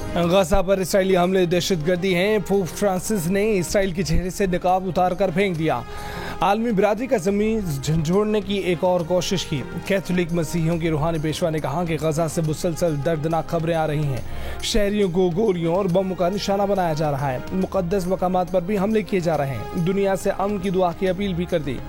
गजा पर इसराइली हमले दहशतगर्दी हैं। पोप फ्रांसिस ने इसराइल के चेहरे से निकाब उतार कर फेंक दिया। आलमी बिरादरी का जमीन झंझोड़ने की एक और कोशिश की। कैथोलिक मसीहियों के रूहानी पेशवा ने कहा कि गजा से मुसलसल दर्दनाक खबरें आ रही हैं। शहरियों को गोलियों और बमों का निशाना बनाया जा रहा है। मुकद्दस मकामात पर भी हमले किए जा रहे हैं। दुनिया से अमन की दुआ की अपील भी कर दी।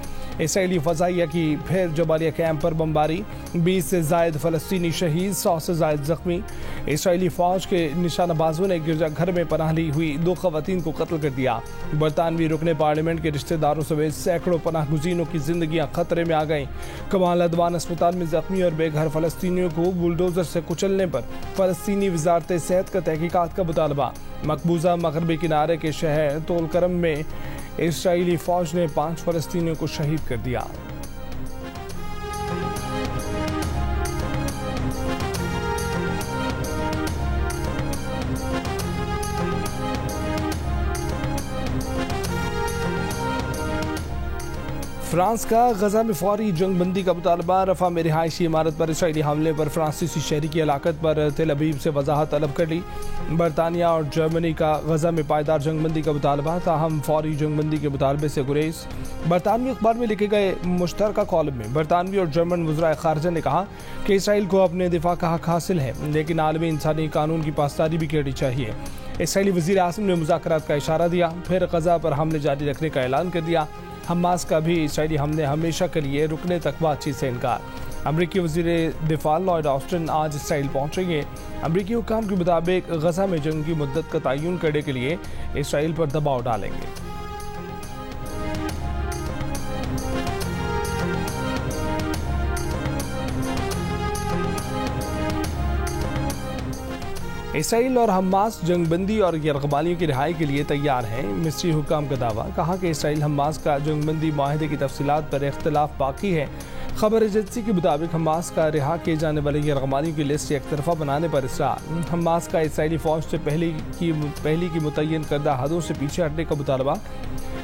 इसराइली फजाइया की फिर जबालिया कैंप पर बमबारी, 20 से जायद फलस्तीनी शहीद, 100 से जायद जख्मी। इसराइली फौज के निशानाबाजों ने गिरजाघर में पनाह ली हुई 2 खवातीन को कत्ल कर दिया। बरतानवी रुकने पार्लियामेंट के रिश्तेदारों समेत सैकड़ों पनाह गुज़ीनों की जिंदगियां खतरे में आ गईं। कमाल अदवान अस्पताल में जख्मी और बेघर फलस्तीनियों को बुलडोजर से कुचलने पर फलस्तीनी वजारत सेहत का तहकीकात का मुतालबा। मकबूजा मगरबी किनारे के शहर तोलकरम में इसराइली फौज ने 5 फलस्तीनियों को शहीद कर दिया। फ्रांस का गजा में फौरी जंगबंदी का मुतालबा। रफा में रिहायशी इमारत पर इसराइली हमले पर फ्रांसीसी शहरी की हलाकत पर तेल अवीव से वजाहत तलब कर ली। बरतानिया और जर्मनी का गजा में पायदार जंगबंदी का मुतालबा, ताहम फौरी जंगबंदी के मुतालबे से गुरेज। बरतानवी अखबार में लिखे गए मुश्तरका कॉलम में बरतानवी और जर्मन वज़राए ख़ारजा ने कहा कि इसराइल को अपने दिफा का हक हासिल है, लेकिन आलमी इंसानी कानून की पासदारी भी करनी चाहिए। इसराइली वज़ीर आज़म ने मुज़ाकरात का इशारा दिया, फिर गजा पर हमले जारी रखने का ऐलान कर दिया। हमास का भी इसराइली हमले हमेशा के लिए रुकने तक बातचीत से इनकार। अमरीकी वज़ीर दिफा लॉयड ऑस्टिन आज इसराइल पहुंचेंगे। अमरीकी हुक्काम के मुताबिक गजा में जंग की मुद्दत का तयन करने के लिए इसराइल पर दबाव डालेंगे। इसराइल और हमास जंगबंदी और यरगबालियों की रिहाई के लिए तैयार हैं। मिस्री हुक्काम का दावा। कहा कि इसराइल हमास का जंगबंदी माहिदे की तफसीलात पर इख्तलाफ बाकी है। खबर एजेंसी के मुताबिक हमास का रिहा किए जाने वाले यरगबालियों की लिस्ट एक तरफा बनाने पर इसरार। हमास का इसराइली फौज से पहली की मुतय्यन करदा हदों से पीछे हटने का मुतालबा।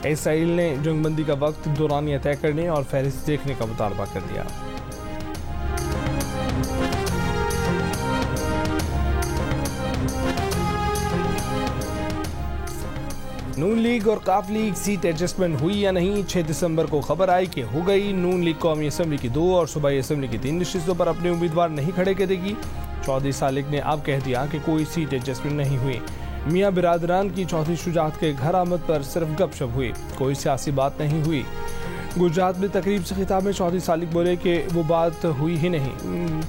इसराइल ने जंगबंदी का वक्त दौरानिया तय करने और फहरिस्त देखने का मुतालबा कर दिया। नून लीग और काफ लीग सीट एडजस्टमेंट हुई या नहीं। 6 दिसंबर को खबर आई कि हो गई। नून लीग कौमी असम्बली की 2 और सूबाई असम्बली की 3 नशिस्तों पर अपने उम्मीदवार नहीं खड़े करेगी। चौधरी सालिक ने अब कह दिया कि कोई सीट एडजस्टमेंट नहीं हुई। मियाँ बिरादरान की चौथी शुजात के घर आमद पर सिर्फ गपशप हुई, कोई सियासी बात नहीं हुई। गुजरात में तकरीब से खिताब में चौधरी सालिक बोले कि वो बात हुई ही नहीं।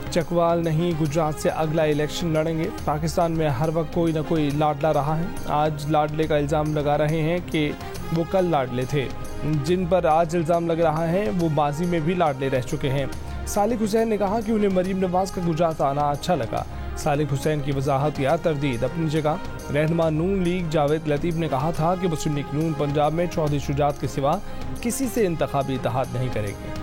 चकवाल नहीं, गुजरात से अगला इलेक्शन लड़ेंगे। पाकिस्तान में हर वक्त कोई ना कोई लाडला रहा है। आज लाडले का इल्ज़ाम लगा रहे हैं कि वो कल लाडले थे। जिन पर आज इल्ज़ाम लग रहा है वो माजी में भी लाडले रह चुके हैं। सालिक हुसैन ने कहा कि उन्हें मरीम नवाज का गुजरात आना अच्छा लगा। सालिक हुसैन की वजाहत या तरदीद अपनी जगह। रहनुमा नून लीग जावेद लतीफ़ ने कहा था कि मुस्लिम लीग नून पंजाब में चौधरी शुजात के सिवा किसी से इंतखाबी इत्तेहाद नहीं करेगी।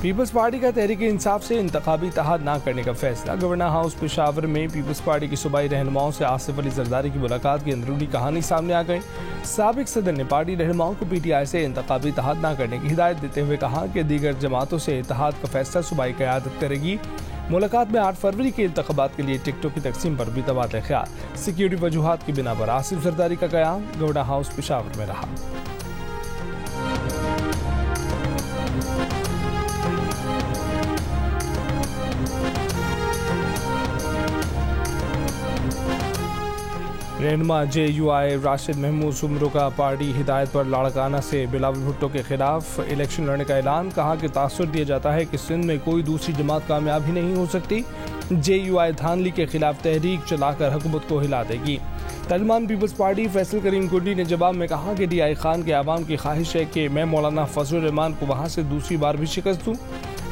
पीपल्स पार्टी का तहरीक इंसाफ से इंतखाबी इत्तेहाद न करने का फैसला। गवर्नर हाउस पेशावर में पीपल्स पार्टी की सूबाई रहनुमाओं से आसिफ अली जरदारी की मुलाकात की अंदरूनी कहानी सामने आ गई। साबिक सदर ने पार्टी रहनुमाओं को PTI से इंतखाबी इत्तेहाद न करने की हिदायत देते हुए कहा कि दीगर जमातों से इत्तेहाद का फैसला सूबाई क़यादत करेगी। मुलाकात में 8 फरवरी के इंतखाबात के लिए टिकटों की तकसीम पर भी तबादला ख्याल। सिक्योरिटी वजूहात की बिना पर आसिफ जरदारी का क़याम गवर्नर हाउस पेशावर में रहा। रहनुमा JUI राशिद महमूद सुमरो का पार्टी हिदायत पर लाड़काना से बिलावल भुट्टो के खिलाफ इलेक्शन लड़ने का ऐलान। कहा कि तासुर दिया जाता है कि सिंध में कोई दूसरी जमात कामयाब ही नहीं हो सकती। JUI धानली के खिलाफ तहरीक चलाकर हुकूमत को हिला देगी। तर्जमान पीपल्स पार्टी फैसल करीम कुंडी ने जवाब में कहा कि DI खान के आवाम की ख्वाहिश है कि मैं मौलाना फजलुर रहमान को वहाँ से दूसरी बार भी शिकस्त दूँ।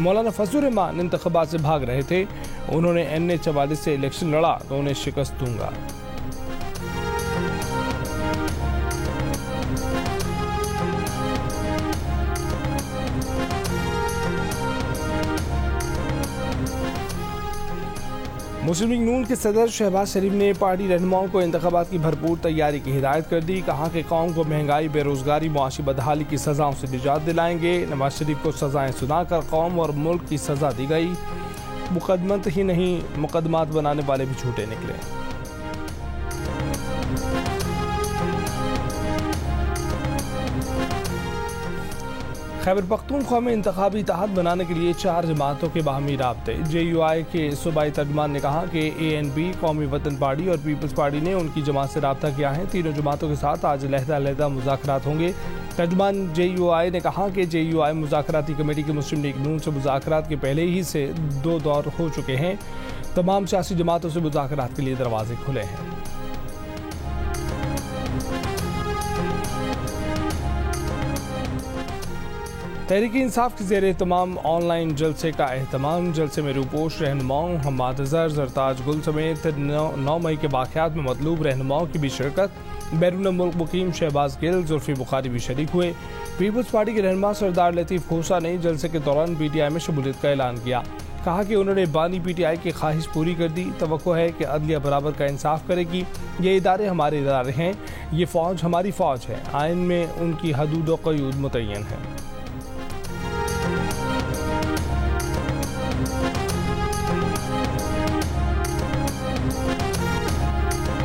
मौलाना फजलुर रहमान इंतखाबात से भाग रहे थे। उन्होंने NH44 से इलेक्शन लड़ा तो उन्हें शिकस्त दूंगा। मुस्लिम लीग नून के सदर शहबाज शरीफ ने पार्टी रहनुमाओं को इंतखाबात की भरपूर तैयारी की हिदायत कर दी। कहा कि कौम को महंगाई, बेरोजगारी, मुआशी बदहाली की सजाओं से निजात दिलाएंगे। नवाज शरीफ को सजाएं सुनाकर कौम और मुल्क की सजा दी गई। मुकदमत ही नहीं, मुकदमात बनाने वाले भी झूठे निकले। खैबर पख्तूनख्वा में इंतखाबी इत्तेहाद बनाने के लिए 4 जमातों के बाहमी राब्ते। JUI के सूबाई तर्जुमान ने कहा कि ANP, कौमी वतन पार्टी और पीपल्स पार्टी ने उनकी जमात से रब्ता किया है। तीनों जमातों के साथ आज अलहदा मुज़ाकरात होंगे। तर्जुमान JUI ने कहा कि JUI मुज़ाकराती कमेटी के मुस्लिम लीग नून से मुज़ाकरात के पहले ही से 2 दौर हो चुके हैं। तमाम सियासी जमातों से मुज़ाकरात के लिए दरवाजे खुले हैं। तहरीक इंसाफ के ज़ेर तमाम ऑनलाइन जलसे का एहतमाम। जलसे में रूपोश रहनुमाओं हम्माद अज़हर, ज़रताज गुल समेत 9 मई के वाक़यात में मतलूब रहनुमाओं की भी शिरकत। बैरून मुल्क मुकीम शहबाज गिल, जुल्फ़ी बुखारी भी शरीक हुए। पीपल्स पार्टी के रहनुमा सरदार लतीफ़ खोसा ने जलसे के दौरान PTI में शमूलियत का ऐलान किया। कहा कि उन्होंने बानी PTI की ख्वाहिश पूरी कर दी। तवक्को है कि अदलिया बराबर का इंसाफ करेगी। ये इदारे हमारे इदारे हैं, ये फ़ौज हमारी फ़ौज है। आइन में उनकी हदूद व क़यूद मुतय्यन है।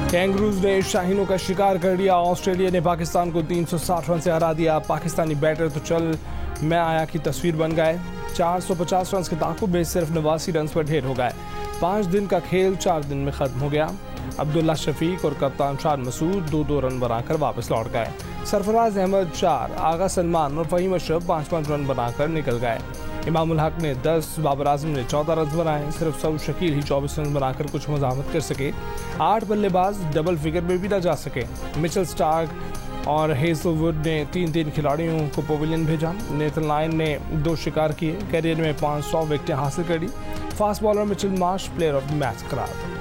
कैंगरूज ने शाहीनों का शिकार कर लिया। ऑस्ट्रेलिया ने पाकिस्तान को 360 रन से हरा दिया। पाकिस्तानी बैटर तो चल मैं आया की तस्वीर बन गए। 450 रन के ताक़ुब में सिर्फ 89 रन पर ढेर हो गए। 5 दिन का खेल 4 दिन में ख़त्म हो गया। अब्दुल्ला शफीक और कप्तान शान मसूद 2-2 रन बनाकर वापस लौट गए। सरफराज अहमद 4, आगा सलमान और फ़हीम अशरफ 5-5 रन बनाकर निकल गए। इमामुल हक ने 10, बाबर आजम ने 14 रन बनाए। सिर्फ सऊद शकील ही 24 रन बनाकर कुछ मज़ाहमत कर सके। 8 बल्लेबाज डबल फिगर में भी न जा सके। मिचेल स्टार्क और हेज़लवुड ने 3-3 खिलाड़ियों को पवेलियन भेजा। नेथन लायन ने 2 शिकार किए। कैरियर में 500 विकेटें हासिल करी। Fast bowler Mitchell Marsh player of the match करार।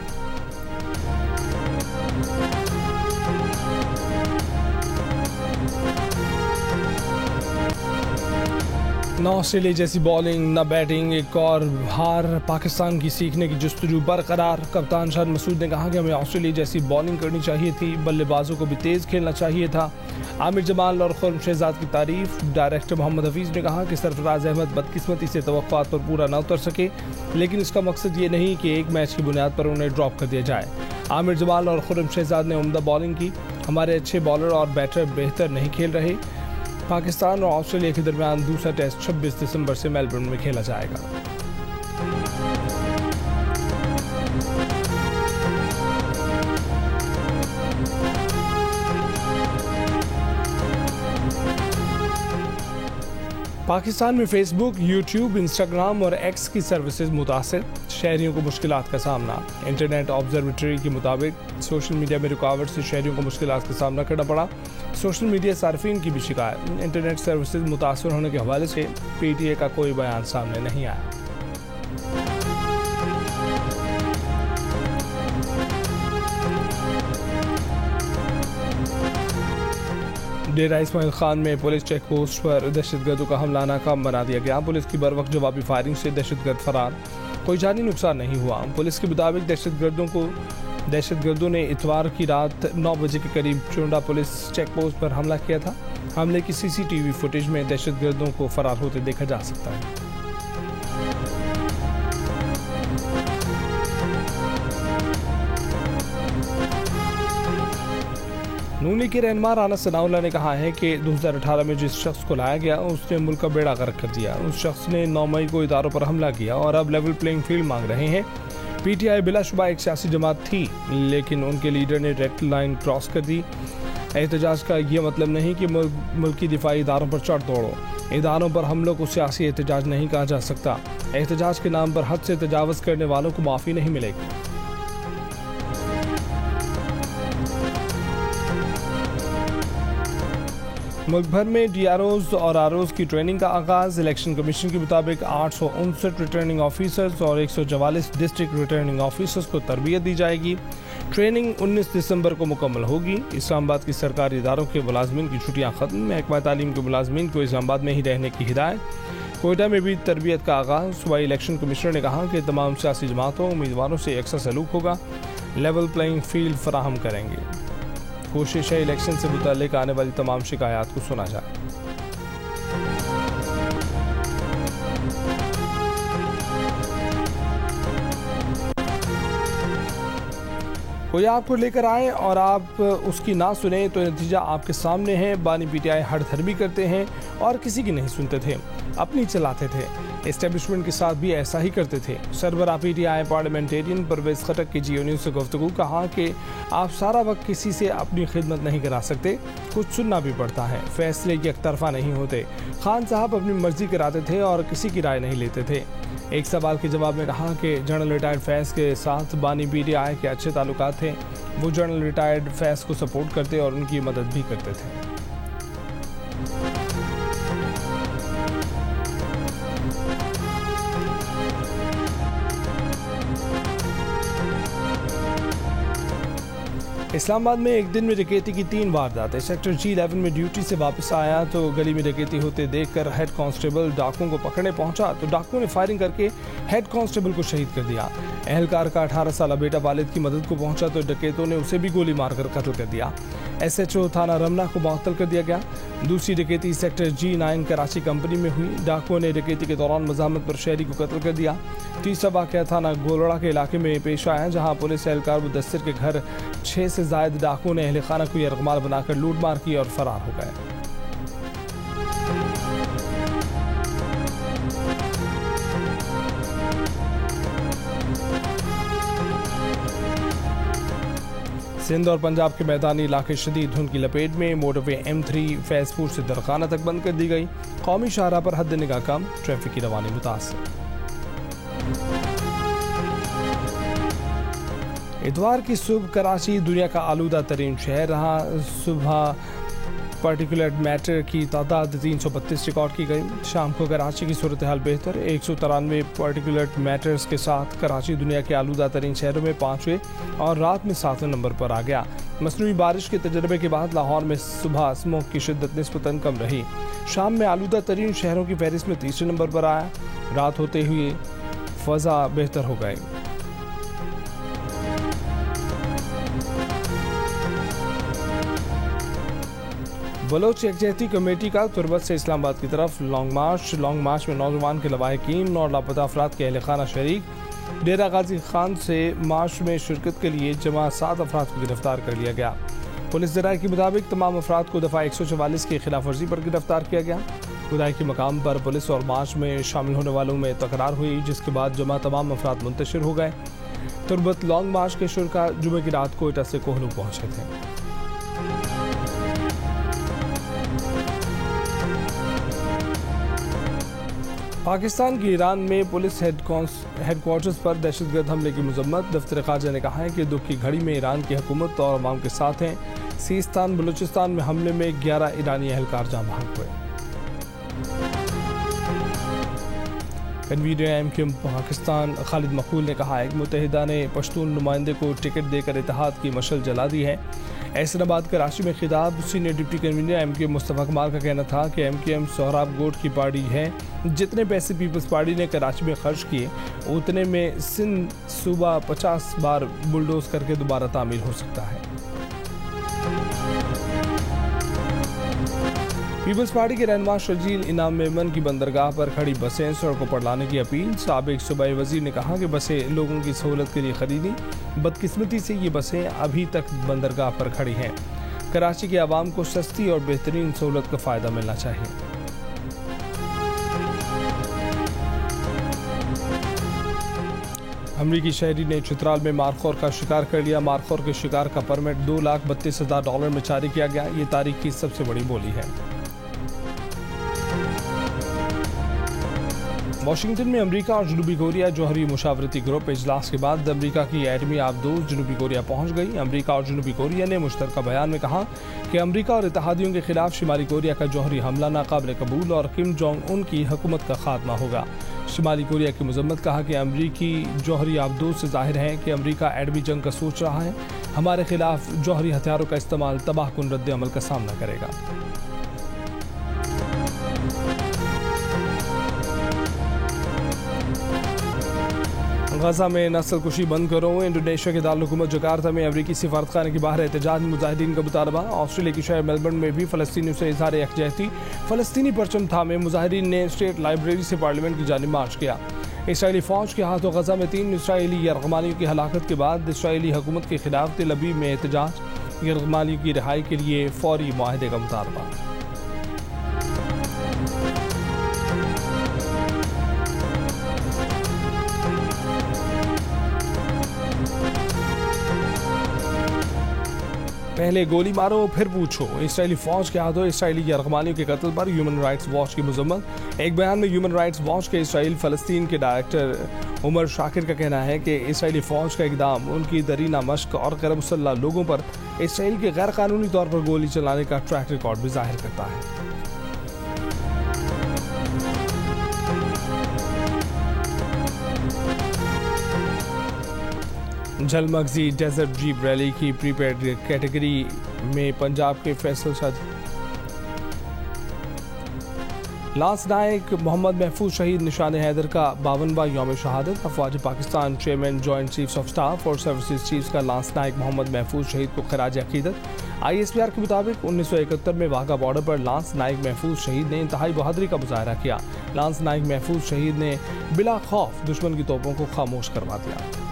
न ऑस्ट्रेलिया जैसी बॉलिंग, न बैटिंग, एक और हार। पाकिस्तान की सीखने की जुस्तजू बरकरार। कप्तान शान मसूद ने कहा कि हमें ऑस्ट्रेलिया जैसी बॉलिंग करनी चाहिए थी। बल्लेबाजों को भी तेज़ खेलना चाहिए था। आमिर जमाल और खुर्रम शहजाद की तारीफ। डायरेक्टर मोहम्मद हफीज़ ने कहा कि सरफराज अहमद बदकिस्मती से तवक्कुआत पर पूरा न उतर सके, लेकिन इसका मकसद ये नहीं कि एक मैच की बुनियाद पर उन्हें ड्रॉप कर दिया जाए। आमिर जमाल और खुर्रम शहजाद ने उम्दा बॉलिंग की। हमारे अच्छे बॉलर और बैटर बेहतर नहीं खेल रहे। पाकिस्तान और ऑस्ट्रेलिया के दरमियान दूसरा टेस्ट 26 दिसंबर से मेलबर्न में खेला जाएगा। पाकिस्तान में फेसबुक, यूट्यूब, इंस्टाग्राम और एक्स की सर्विसेज मुतासिर। शहरियों को मुश्किलात का सामना। इंटरनेट ऑब्जर्वेटरी के मुताबिक सोशल मीडिया में रुकावट से शहरियों को मुश्किलात का सामना करना पड़ा। सोशल मीडिया सार्फिन की भी शिकायत। इंटरनेट सर्विसेज मुतासर होने के हवाले से PTA का कोई बयान सामने नहीं आया। डेरा इस्माइल खान में पुलिस चेक पोस्ट पर दहशतगर्दों का हमला नाकाम बना दिया गया। पुलिस की बरवक्त जवाबी फायरिंग से दहशतगर्द फरार। कोई जानी नुकसान नहीं हुआ। पुलिस के मुताबिक दहशतगर्दों ने इतवार की रात 9 बजे के करीब चुंडा पुलिस चेक पोस्ट पर हमला किया था। हमले की CCTV फुटेज में दहशतगर्दों को फरार होते देखा जा सकता है। नूनी के रहनुमा राना सनाउल्लाह ने कहा है कि 2018 में जिस शख्स को लाया गया उसने मुल्क का बेड़ा गर्क कर दिया। उस शख्स ने 9 मई को इदारों पर हमला किया और अब लेवल प्लेइंग फील्ड मांग रहे हैं। PTI बिलाशुबा एक सियासी जमात थी, लेकिन उनके लीडर ने रेड लाइन क्रॉस कर दी। एहतजाज का यह मतलब नहीं कि मुल्की दिफाई इदारों पर चढ़ दौड़ो। इदारों पर हमलों को सियासी एहतजाज नहीं कहा जा सकता। एहतजाज के नाम पर हद से तजावज़ करने वालों को माफ़ी नहीं मिलेगी। मुल्क भर में DROs और ROs की ट्रेनिंग का आगाज़। इलेक्शन कमीशन के मुताबिक 859 रिटर्निंग ऑफिसर्स और 144 डिस्ट्रिक्ट रिटर्निंग ऑफिसर्स को तरबियत दी जाएगी। ट्रेनिंग 19 दिसंबर को मुकम्मल होगी। इस्लामाबाद की सरकारी इदारों के मुलाजमीन की छुट्टियां खत्म। महकमा तालीम के मुलाजमीन को इस्लामाबाद में ही रहने की हिदायत। कोयटा में भी तरबियत का आगाज। सूबाई इलेक्शन कमिश्नर ने कहा कि तमाम सियासी जमातों उम्मीदवारों से यकसा सलूक होगा, लेवल प्लेइंग फील्ड फराहम करेंगे। कोशिश है इलेक्शन से मुताल्लिक आने वाली तमाम शिकायत को सुना जाए। कोई आपको लेकर आए और आप उसकी ना सुने तो नतीजा आपके सामने है। बानी पीटीआई हड़धर भी करते हैं और किसी की नहीं सुनते थे, अपनी चलाते थे। एस्टेब्लिशमेंट के साथ भी ऐसा ही करते थे। सरबराह पीटीआई पार्लियामेंटेरियन परवेज खटक की जियो न्यूज़ से गुफ्तगू कहा कि आप सारा वक्त किसी से अपनी खिदमत नहीं करा सकते, कुछ सुनना भी पड़ता है, फैसले एक तरफा नहीं होते। खान साहब अपनी मर्जी कराते थे और किसी की राय नहीं लेते थे। एक सवाल के जवाब में कहा कि जनरल रिटायर्ड फैज़ के साथ बानी पीटीआई के अच्छे ताल्लुकात थे। वो जनरल रिटायर्ड फैज़ को सपोर्ट करते और उनकी मदद भी करते थे। इस्लामाबाद में एक दिन में डकैती की 3 वारदातें। सेक्टर G11 में ड्यूटी से वापस आया तो गली में डकैती होते देखकर हेड कांस्टेबल डाकुओं को पकड़ने पहुंचा तो डाकुओं ने फायरिंग करके हेड कांस्टेबल को शहीद कर दिया। एहलकार का 18 साल बेटा वालिद की मदद को पहुंचा तो डकैतों ने उसे भी गोली मारकर कत्ल कर दिया। SHO थाना रमना को मुअत्तल कर दिया गया। दूसरी डकैती सेक्टर G9 कराची कंपनी में हुई। डाकुओं ने डकैती के दौरान मज़ाहमत पर शहरी को कत्ल कर दिया। तीसरा वाक़या थाना गोलड़ा के इलाके में पेश आया, जहां पुलिस एहलकार मुदस्सिर के घर 6 से ज़ायद डाकुओं ने अहले खाना को यरगमाल बनाकर लूटमार की और फरार हो गए। सिंध और पंजाब के मैदानी इलाके शदीद धुंध की लपेट में। मोटरवे M3 फैजपुर से दरखाना तक बंद कर दी गई। कौमी शाहराह पर हद निगाह कम, ट्रैफिक की रवानी मुतासर। इतवार की सुबह कराची दुनिया का आलूदा तरीन शहर रहा। सुबह पार्टिकुलेट मैटर की तादाद 332 रिकॉर्ड की गई। शाम को कराची की सूरत हाल बेहतर। 193 पार्टिकुलेट मैटर्स के साथ कराची दुनिया के आलूदा तरीन शहरों में 5वें और रात में 7वें नंबर पर आ गया। मसनूई बारिश के तजर्बे के बाद लाहौर में सुबह स्मोक की शिद्दत निस्बतन कम रही। शाम में आलूदा तरीन शहरों की फहरिस्त में 3रे नंबर पर आया। रात होते हुए फ़ज़ा बेहतर हो गई। बलोच यकजहती कमेटी का तुरबत से इस्लामाबाद की तरफ लॉन्ग मार्च में नौजवान के लवाहिकीन और लापता अफराद के अहल खाना शरीक डेरा गाजी खान से मार्च में शिरकत के लिए जमा 7 अफराद को गिरफ्तार कर लिया गया। पुलिस ज़राए के मुताबिक तमाम अफराद को दफ़ा 144 की खिलाफ वर्जी पर गिरफ्तार किया गया। खुदाई के मकाम पर पुलिस और मार्च में शामिल होने वालों में तकरार हुई, जिसके बाद जमा तमाम अफराद मुंतशिर हो गए। तुरबत लॉन्ग मार्च के शुरका जुमे की रात कोयटा से कोहलू पहुंचे थे। पाकिस्तान की ईरान में पुलिस हेडक्वार्टर्स पर दहशतगर्द हमले की मजम्मत। दफ्तर खारजा ने कहा है कि दुख की घड़ी में ईरान की हुकूमत और अवाम के साथ हैं। सीस्तान बलूचिस्तान में हमले में 11 ईरानी एहलकार जाँ बहक हुए। कन्वीनर MQM पाकिस्तान खालिद मकबूल ने कहा है कि मुत्तहिदा ने पश्तून नुमाइंदे को टिकट देकर इत्तेहाद की मशल जला दी है। ऐसनाबाद कराची में खिताब senior deputy convener MQM Mustafa कमाल का कहना था कि MQM सोहराब गोट की पार्टी है। जितने पैसे पीपल्स पार्टी ने कराची में खर्च किए उतने में सिंध सूबा 50 बार बुलडोज करके दोबारा तामील हो सकता है। पीपल्स पार्टी के रहनुमा शर्जील इनाम मेमन की बंदरगाह पर खड़ी बसें सड़कों पर लाने की अपील। साबिक सूबाई वजीर ने कहा कि बसें लोगों की सहूलत के लिए खरीदी, बदकिस्मती से ये बसें अभी तक बंदरगाह पर खड़ी हैं। कराची के आवाम को सस्ती और बेहतरीन सहूलत का फ़ायदा मिलना चाहिए। अमरीकी शहरी ने चित्राल में मारखोर का शिकार कर लिया। मारखोर के शिकार का परमिट $2,32,000 में जारी किया गया। ये तारीख की सबसे बड़ी बोली है। वाशिंगटन में अमेरिका और जनूबी कोरिया जौहरी मुशावरती ग्रुप इजलास के बाद अमेरिका की एटमी आबदोज जनूबी कोरिया पहुंच गई। अमेरिका और जनूबी कोरिया ने मुश्तरका बयान में कहा कि अमेरिका और इत्तेहादियों के खिलाफ शिमाली कोरिया का जौहरी हमला नाकाबिल कबूल और किम जोंग उन की हुकूमत का खात्मा होगा। शिमाली कोरिया की मजम्मत कहा कि अमेरिकी जौहरी आबदोज से जाहिर है कि अमेरिका एटमी जंग का सोच रहा है, हमारे खिलाफ जौहरी हथियारों का इस्तेमाल तबाहकुन रद्द अमल का सामना करेगा। गजा में नस्ल कुशी बंद करो। इंडोनेशिया के दारुल-हुकूमत जकार्ता में अमरीकी सिफारतखाने के बाहर एहतजाज मुजाहिदीन का मुतालबा। ऑस्ट्रेलिया की शहर मेलबर्न में भी फ़लस्तीनियों से इज़हार यकजहती। फ़लस्तीनी परचम थामे मुजाहिदीन ने स्टेट लाइब्रेरी से पार्लियामेंट की जानिब मार्च किया। इसराइली फ़ौज के हाथों गजा में 3 इसराइली यरगमालियों की हलाकत के बाद इसराइली हुकूमत के खिलाफ तेल अवीव में एहतजाज। यरगमालियों की रिहाई के लिए फौरी मुआहदे का मुतालबा। पहले गोली मारो फिर पूछो। इसराइली फौज के हाथों इसराइली यरगमालियों के कत्ल पर ह्यूमन राइट्स वॉच की मजम्मत। एक बयान में ह्यूमन राइट्स वॉच के इसराइल फ़लस्तीन के डायरेक्टर उमर शाकिर का कहना है कि इसराइली फौज का इकदाम उनकी दरीना मश्क और गैर मुसल्लह लोगों पर इसराइल के गैर कानूनी तौर पर गोली चलाने का ट्रैक रिकॉर्ड भी जाहिर करता है। झलमगजी डेजर्ट जीप रैली की प्रीपेड कैटेगरी में पंजाब के फैसल शादी। लांस नायक मोहम्मद महफूज शहीद निशान हैदर का 52वां यौम शहादत। अफवाज Pakistan chairman joint chiefs of staff और सर्विसेज चीफ्स का लांस नायक मोहम्मद महफूज शहीद को खराज अकीदत। ISPR के मुताबिक 1971 में वाघा बॉर्डर पर लांस नायक महफूज शहीद ने इंतहाई बहादुरी का मुजाहरा किया। लांस नायक महफूज शहीद ने बिला खौफ दुश्मन की तोपों को खामोश करवा दिया।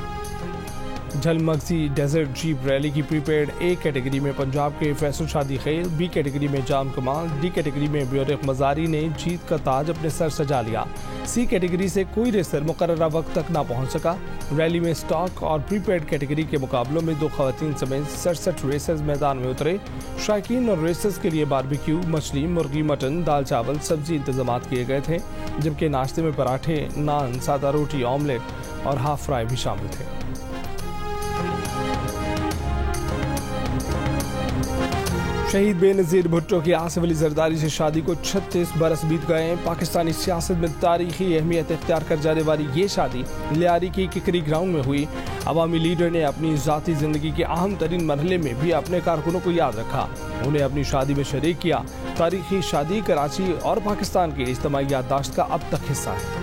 झलमगजी डेजर्ट जीप रैली की प्रीपेड A कैटेगरी में पंजाब के फैसल शादी खेल, B कैटेगरी में जाम कमाल, D कैटेगरी में ब्योरिक मजारी ने जीत का ताज अपने सर सजा लिया। C कैटेगरी से कोई रेसर मुकर्ररा वक्त तक ना पहुंच सका। रैली में स्टॉक और प्रीपेड कैटेगरी के मुकाबलों में 2 खवातीन समेत 67 रेसर्स मैदान में उतरे। शायकीन और रेसर्स के लिए बारबेक्यू, मछली, मुर्गी, मटन, दाल चावल, सब्जी इंतजाम किए गए थे, जबकि नाश्ते में पराठे, नान, सादा रोटी, ऑमलेट और हाफ फ्राई भी शामिल थे। शहीद बेनज़ीर भुट्टो की आसिफ अली जरदारी से शादी को 36 बरस बीत गए। पाकिस्तानी सियासत में तारीखी अहमियत इख्तियार कर जाने वाली ये शादी लियारी की किकरी ग्राउंड में हुई। अवामी लीडर ने अपनी ज़ाती ज़िंदगी के अहम तरीन मरहले में भी अपने कारकुनों को याद रखा, उन्हें अपनी शादी में शरीक किया। तारीखी शादी कराची और पाकिस्तान के इज्तिमाई याददाश्त का अब तक हिस्सा है।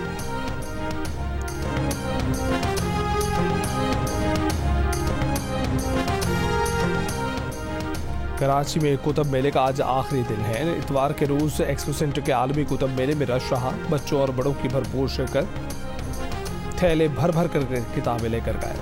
कराची में कुतुब मेले का आज आखिरी दिन है। इतवार के रोज एक्सपो सेंटर के आलमी कुतुब मेले में रश रहा। बच्चों और बड़ों की भरपूर शिरकत, थैले भर भर कर किताबें लेकर गए।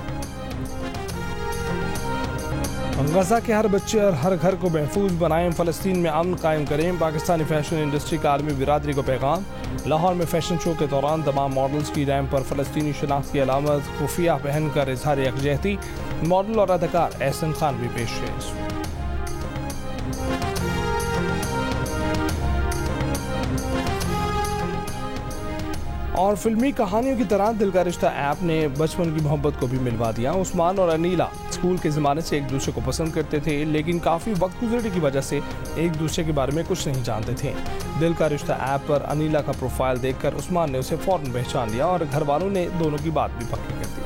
गजा के हर बच्चे और हर घर को महफूज बनाएं, फ़लस्तीन में अमन कायम करें। पाकिस्तानी फैशन इंडस्ट्री का आलमी बिरादरी को पैगाम। लाहौर में फैशन शो के दौरान तमाम मॉडल्स की रैंप पर फ़लस्तीनी शनाख्त की अलामत खुफिया पहनकर इजहार यकजहती। मॉडल और अदाकार एहसन खान भी पेश। और फिल्मी कहानियों की तरह दिल का रिश्ता ऐप ने बचपन की मोहब्बत को भी मिलवा दिया। उस्मान और अनीला स्कूल के ज़माने से एक दूसरे को पसंद करते थे, लेकिन काफ़ी वक्त गुजरने की वजह से एक दूसरे के बारे में कुछ नहीं जानते थे। दिल का रिश्ता ऐप पर अनीला का प्रोफाइल देखकर उस्मान ने उसे फ़ौरन पहचान लिया और घर वालों ने दोनों की बात भी पक्की कर दी।